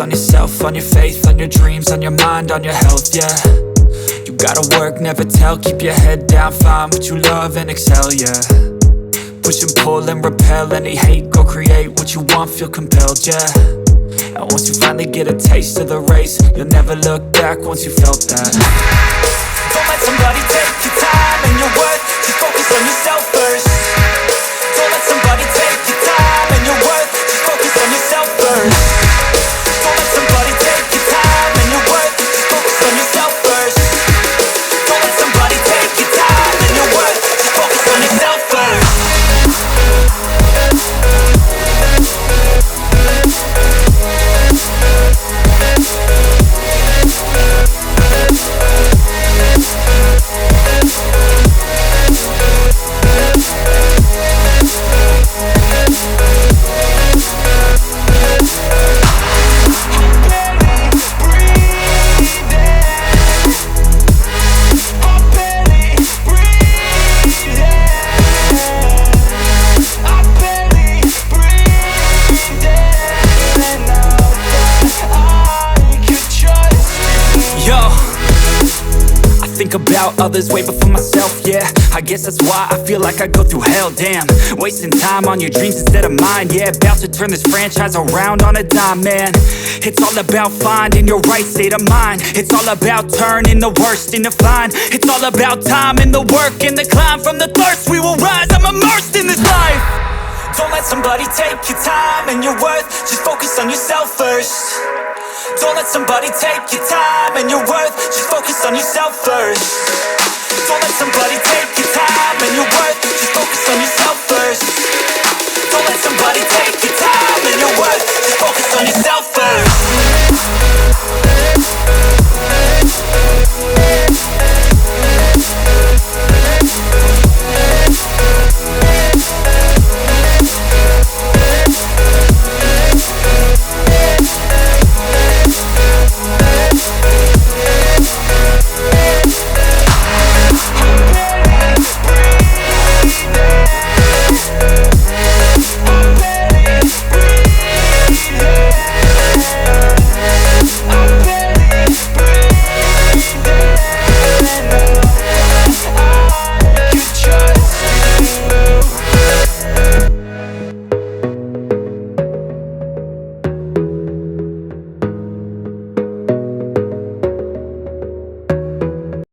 focus on yourself, on your faith, on your dreams, on your mind, on your health, yeah. You gotta work, never tell, keep your head down, find what you love and excel, yeah. Push and pull and repel any hate, go create what you want, feel compelled, yeah. And once you finally get a taste of the race, you'll never look back once you felt that. Don't let somebody take your time and your worth, just focus on yourself first. Don't let somebody take your time and your worth, just focus on yourself first. Don't let somebody take your time and your worth, just focus on yourself first. Don't let somebody take your time and your worth, just focus on yourself first. Think about others way before myself, yeah. I guess that's why I feel like I go through hell, damn. Wasting time on your dreams instead of mine, yeah. About to turn this franchise around on a dime, man. It's all about finding your right state of mind. It's all about turning the worst into fine. It's all about time and the work and the climb. From the thirst we will rise, I'm immersed in this life. Don't let somebody take your time and your worth, just focus on yourself first. Don't let somebody take your time and your worth, just focus on yourself first. Don't let